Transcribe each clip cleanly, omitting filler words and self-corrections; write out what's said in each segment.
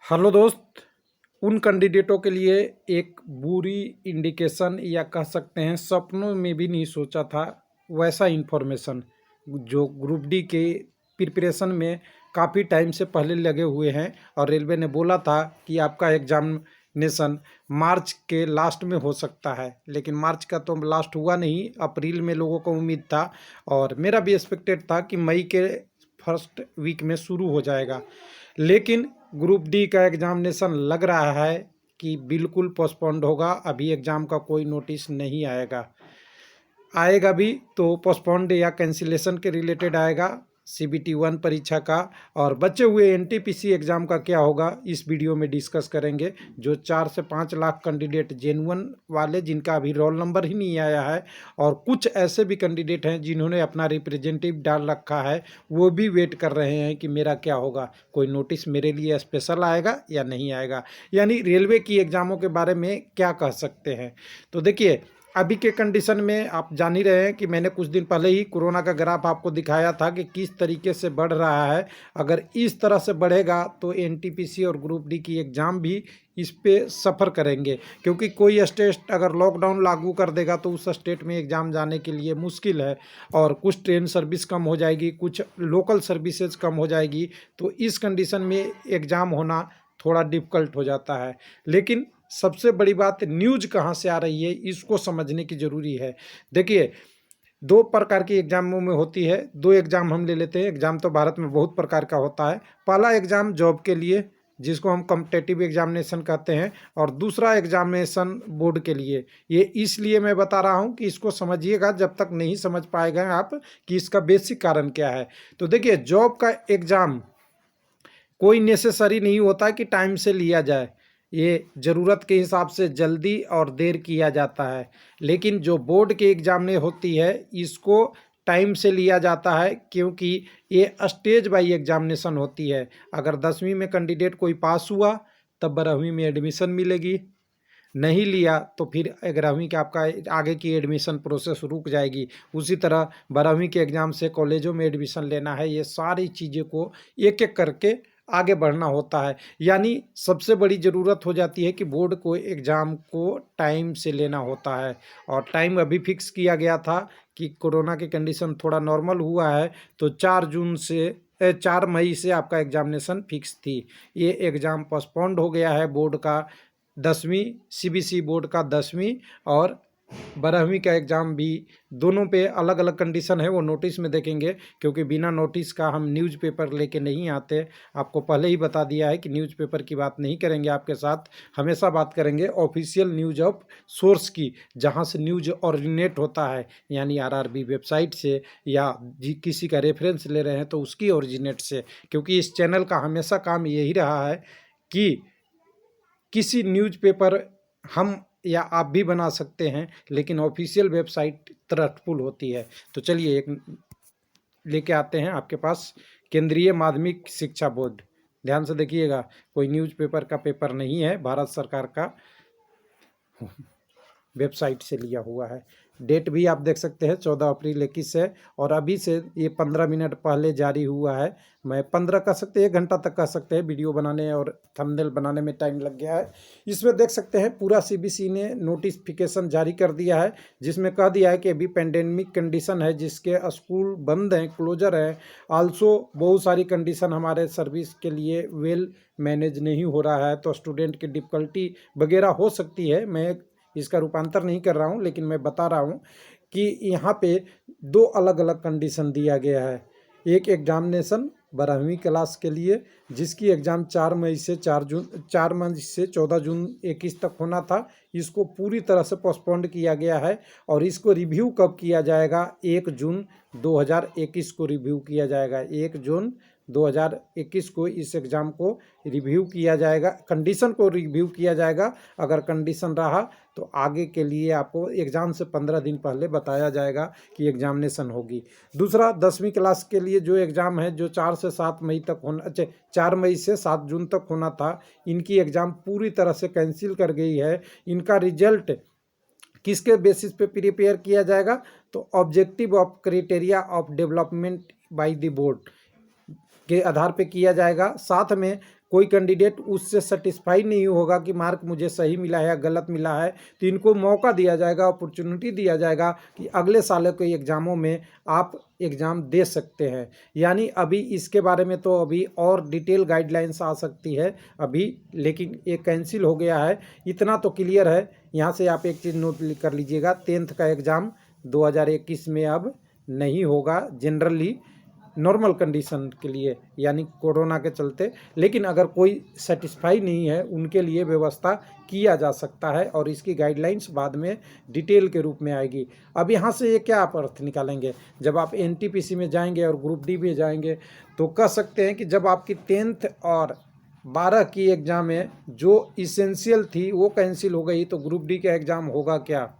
Hello दोस्त। उन कैंडिडेटों के लिए एक बुरी इंडिकेशन या कह सकते हैं सपनों में भी नहीं सोचा था वैसा इन्फॉर्मेशन जो ग्रुप डी के प्रिपरेशन में काफ़ी टाइम से पहले लगे हुए हैं। और रेलवे ने बोला था कि आपका एग्जामिनेशन मार्च के लास्ट में हो सकता है, लेकिन मार्च का तो लास्ट हुआ नहीं, अप्रैल में लोगों को उम्मीद था और मेरा भी एक्सपेक्टेड था कि मई के फर्स्ट वीक में शुरू हो जाएगा। लेकिन ग्रुप डी का एग्जामिनेशन लग रहा है कि बिल्कुल पोस्टपोन्ड होगा। अभी एग्ज़ाम का कोई नोटिस नहीं आएगा, आएगा भी तो पोस्टपोन्ड या कैंसिलेशन के रिलेटेड आएगा सीबीटी 1 परीक्षा का। और बचे हुए एनटीपीसी एग्ज़ाम का क्या होगा इस वीडियो में डिस्कस करेंगे। जो 4 से 5 लाख कैंडिडेट जेन्युइन वाले जिनका अभी रोल नंबर ही नहीं आया है, और कुछ ऐसे भी कैंडिडेट हैं जिन्होंने अपना रिप्रेजेंटेटिव डाल रखा है, वो भी वेट कर रहे हैं कि मेरा क्या होगा, कोई नोटिस मेरे लिए स्पेशल आएगा या नहीं आएगा। यानी रेलवे की एग्ज़ामों के बारे में क्या कह सकते हैं। तो देखिए, अभी के कंडीशन में आप जान ही रहे हैं कि मैंने कुछ दिन पहले ही कोरोना का ग्राफ आपको दिखाया था कि किस तरीके से बढ़ रहा है। अगर इस तरह से बढ़ेगा तो एनटीपीसी और ग्रुप डी की एग्ज़ाम भी इस पे सफ़र करेंगे, क्योंकि कोई स्टेट अगर लॉकडाउन लागू कर देगा तो उस स्टेट में एग्ज़ाम जाने के लिए मुश्किल है, और कुछ ट्रेन सर्विस कम हो जाएगी, कुछ लोकल सर्विसेज कम हो जाएगी। तो इस कंडीशन में एग्ज़ाम होना थोड़ा डिफ़िकल्ट हो जाता है। लेकिन सबसे बड़ी बात न्यूज़ कहाँ से आ रही है इसको समझने की ज़रूरी है। देखिए, दो प्रकार की एग्ज़ामों में होती है। दो एग्ज़ाम हम ले लेते हैं। एग्ज़ाम तो भारत में बहुत प्रकार का होता है। पहला एग्ज़ाम जॉब के लिए जिसको हम कॉम्पिटिटिव एग्जामिनेशन कहते हैं, और दूसरा एग्जामिनेशन बोर्ड के लिए। ये इसलिए मैं बता रहा हूँ कि इसको समझिएगा, जब तक नहीं समझ पाएगा आप कि इसका बेसिक कारण क्या है। तो देखिए, जॉब का एग्ज़ाम कोई नेसेसरी नहीं होता कि टाइम से लिया जाए, ये ज़रूरत के हिसाब से जल्दी और देर किया जाता है। लेकिन जो बोर्ड के एग्ज़ाम में होती है इसको टाइम से लिया जाता है, क्योंकि ये स्टेज बाई एग्जामिनेशन होती है। अगर 10वीं में कैंडिडेट कोई पास हुआ तब 12वीं में एडमिशन मिलेगी, नहीं लिया तो फिर 11वीं का आपका आगे की एडमिशन प्रोसेस रुक जाएगी। उसी तरह 12वीं के एग्ज़ाम से कॉलेजों में एडमिशन लेना है, ये सारी चीज़ें को एक एक करके आगे बढ़ना होता है। यानी सबसे बड़ी ज़रूरत हो जाती है कि बोर्ड को एग्ज़ाम को टाइम से लेना होता है। और टाइम अभी फिक्स किया गया था कि कोरोना की कंडीशन थोड़ा नॉर्मल हुआ है, तो 4 मई से आपका एग्जामिनेशन फिक्स थी। ये एग्ज़ाम पोस्टपोन्ड हो गया है बोर्ड का 10वीं, सीबीएसई बोर्ड का 10वीं और 12वीं का एग्ज़ाम भी। दोनों पे अलग अलग कंडीशन है, वो नोटिस में देखेंगे, क्योंकि बिना नोटिस का हम न्यूज़पेपर लेके नहीं आते। आपको पहले ही बता दिया है कि न्यूज़पेपर की बात नहीं करेंगे आपके साथ, हमेशा बात करेंगे ऑफिशियल न्यूज़ ऑफ सोर्स की, जहाँ से न्यूज़ ओरिजिनेट होता है, यानी आरआरबी वेबसाइट से, या किसी का रेफरेंस ले रहे हैं तो उसकी ओरिजिनेट से। क्योंकि इस चैनल का हमेशा काम यही रहा है कि किसी न्यूज़पेपर हम या आप भी बना सकते हैं, लेकिन ऑफिशियल वेबसाइट ट्रस्टफुल होती है। तो चलिए एक लेके आते हैं आपके पास, केंद्रीय माध्यमिक शिक्षा बोर्ड। ध्यान से देखिएगा, कोई न्यूज़पेपर का पेपर नहीं है, भारत सरकार का वेबसाइट से लिया हुआ है। डेट भी आप देख सकते हैं 14 अप्रैल 21 है, और अभी से ये 15 मिनट पहले जारी हुआ है। मैं 15 कह सकते हैं, 1 घंटा तक कह सकते हैं, वीडियो बनाने और थंबनेल बनाने में टाइम लग गया है। इसमें देख सकते हैं पूरा सीबीएसई ने नोटिफिकेशन जारी कर दिया है, जिसमें कह दिया है कि अभी पेंडेमिक कंडीशन है, जिसके स्कूल बंद हैं, क्लोजर है। आल्सो बहुत सारी कंडीशन हमारे सर्विस के लिए वेल मैनेज नहीं हो रहा है, तो स्टूडेंट की डिफ़िकल्टी वगैरह हो सकती है। मैं इसका रूपांतर नहीं कर रहा हूँ, लेकिन मैं बता रहा हूँ कि यहाँ पे 2 अलग अलग कंडीशन दिया गया है। एक एग्जामिनेशन 12वीं क्लास के लिए, जिसकी एग्ज़ाम 4 मई से 14 जून 21 तक होना था, इसको पूरी तरह से पोस्टपोन्ड किया गया है। और इसको रिव्यू कब किया जाएगा? 1 जून 2021 को रिव्यू किया जाएगा। 1 जून 2021 को इस एग्ज़ाम को रिव्यू किया जाएगा, कंडीशन को रिव्यू किया जाएगा। अगर कंडीशन रहा तो आगे के लिए आपको एग्ज़ाम से 15 दिन पहले बताया जाएगा कि एग्जामिनेशन होगी। दूसरा 10वीं क्लास के लिए जो एग्ज़ाम है, जो 4 से 7 मई तक होना, 4 मई से 7 जून तक होना था, इनकी एग्ज़ाम पूरी तरह से कैंसिल कर गई है। इनका रिजल्ट किसके बेसिस पे प्रिपेयर किया जाएगा? तो objective of criteria of development by the board के आधार पे किया जाएगा। साथ में कोई कैंडिडेट उससे सेटिस्फाई नहीं होगा कि मार्क मुझे सही मिला है या गलत मिला है, तो इनको मौका दिया जाएगा, अपॉर्चुनिटी दिया जाएगा कि अगले साल के एग्ज़ामों में आप एग्ज़ाम दे सकते हैं। यानी अभी इसके बारे में तो अभी और डिटेल गाइडलाइंस आ सकती है अभी, लेकिन ये कैंसिल हो गया है, इतना तो क्लियर है। यहाँ से आप एक चीज़ नोट कर लीजिएगा, 10th का एग्ज़ाम 2021 में अब नहीं होगा, जनरली नॉर्मल कंडीशन के लिए, यानी कोरोना के चलते। लेकिन अगर कोई सेटिस्फाई नहीं है, उनके लिए व्यवस्था किया जा सकता है और इसकी गाइडलाइंस बाद में डिटेल के रूप में आएगी। अब यहाँ से ये क्या आप अर्थ निकालेंगे, जब आप एनटीपीसी में जाएंगे और ग्रुप डी में जाएंगे तो कह सकते हैं कि जब आपकी 10th और 12 की एग्ज़ाम में जो इसेंशियल थी वो कैंसिल हो गई, तो ग्रुप डी का एग्ज़ाम होगा क्या?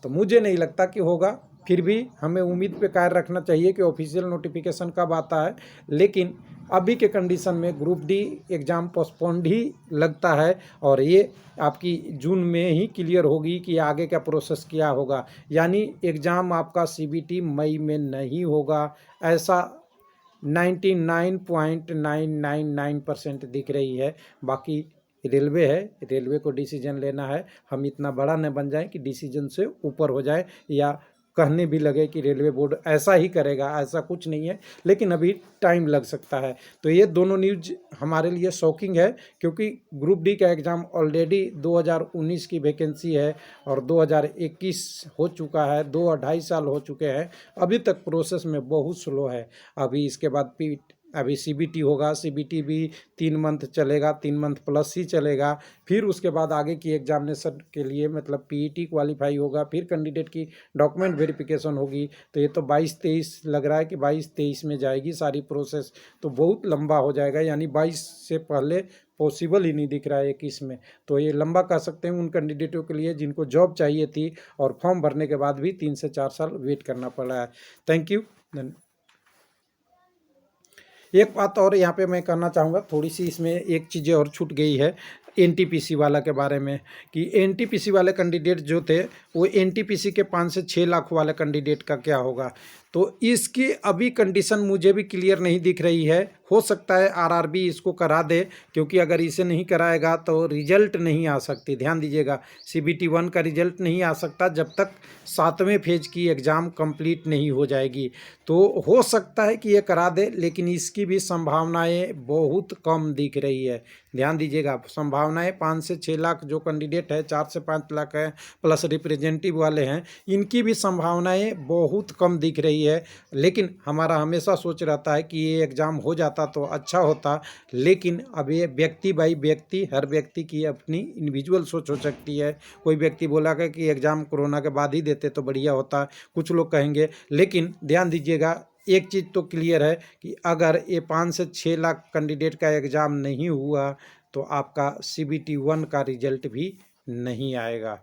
तो मुझे नहीं लगता कि होगा। फिर भी हमें उम्मीद पे कायम रखना चाहिए कि ऑफिशियल नोटिफिकेशन कब आता है, लेकिन अभी के कंडीशन में ग्रुप डी एग्ज़ाम पोस्टपोन्ड ही लगता है और ये आपकी जून में ही क्लियर होगी कि आगे का प्रोसेस क्या होगा। यानी एग्ज़ाम आपका सीबीटी मई में नहीं होगा, ऐसा 99.999% दिख रही है। बाकी रेलवे है, रेलवे को डिसीजन लेना है, हम इतना बड़ा न बन जाएं कि डिसीजन से ऊपर हो जाए या कहने भी लगे कि रेलवे बोर्ड ऐसा ही करेगा, ऐसा कुछ नहीं है, लेकिन अभी टाइम लग सकता है। तो ये दोनों न्यूज हमारे लिए शॉकिंग है, क्योंकि ग्रुप डी का एग्ज़ाम ऑलरेडी 2019 की वैकेंसी है और 2021 हो चुका है, 2-2.5 साल हो चुके हैं, अभी तक प्रोसेस में बहुत स्लो है। अभी इसके बाद अभी सीबीटी होगा, सीबीटी भी 3 मंथ चलेगा, 3 मंथ प्लस ही चलेगा। फिर उसके बाद आगे की एग्जामिनेशन के लिए मतलब पीईटी क्वालिफाई होगा, फिर कैंडिडेट की डॉक्यूमेंट वेरिफिकेशन होगी। तो ये तो 22-23 लग रहा है कि 22-23 में जाएगी सारी प्रोसेस, तो बहुत लंबा हो जाएगा। यानी 22 से पहले पॉसिबल ही नहीं दिख रहा है 21 में। तो ये लंबा कह सकते हैं उन कैंडिडेटों के लिए जिनको जॉब चाहिए थी और फॉर्म भरने के बाद भी 3 से 4 साल वेट करना पड़ा है। Thank you. एक बात और यहाँ पे मैं कहना चाहूँगा, थोड़ी सी इसमें एक चीज़ें और छूट गई है एनटीपीसी वाला के बारे में, कि एनटीपीसी वाले कैंडिडेट जो थे वो एनटीपीसी के 5 से 6 लाख वाले कैंडिडेट का क्या होगा। तो इसकी अभी कंडीशन मुझे भी क्लियर नहीं दिख रही है। हो सकता है आरआरबी इसको करा दे, क्योंकि अगर इसे नहीं कराएगा तो रिजल्ट नहीं आ सकती। ध्यान दीजिएगा, सीबीटी 1 का रिजल्ट नहीं आ सकता जब तक 7वें फेज की एग्ज़ाम कंप्लीट नहीं हो जाएगी। तो हो सकता है कि ये करा दे, लेकिन इसकी भी संभावनाएं बहुत कम दिख रही है। ध्यान दीजिएगा, संभावनाएं 5 से 6 लाख जो कैंडिडेट है, 4 से 5 लाख है प्लस रिप्रेजेंटेटिव वाले हैं, इनकी भी संभावनाएं बहुत कम दिख रही है। लेकिन हमारा हमेशा सोच रहता है कि ये एग्ज़ाम हो जाता तो अच्छा होता, लेकिन अब ये व्यक्ति बाई व्यक्ति, हर व्यक्ति की अपनी इंडिविजुअल सोच हो सकती है। कोई व्यक्ति बोला कि एग्ज़ाम कोरोना के बाद ही देते तो बढ़िया होता, कुछ लोग कहेंगे। लेकिन ध्यान दीजिएगा, एक चीज़ तो क्लियर है कि अगर ये 5 से 6 लाख कैंडिडेट का एग्ज़ाम नहीं हुआ तो आपका सीबीटी 1 का रिजल्ट भी नहीं आएगा।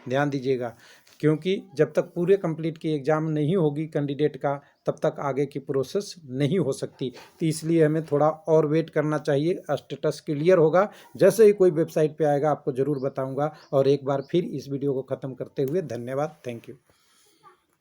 ध्यान दीजिएगा, क्योंकि जब तक पूरे कंप्लीट की एग्ज़ाम नहीं होगी कैंडिडेट का, तब तक आगे की प्रोसेस नहीं हो सकती। तो इसलिए हमें थोड़ा और वेट करना चाहिए। स्टेटस क्लियर होगा, जैसे ही कोई वेबसाइट पे आएगा आपको ज़रूर बताऊंगा। और एक बार फिर इस वीडियो को ख़त्म करते हुए धन्यवाद, थैंक यू।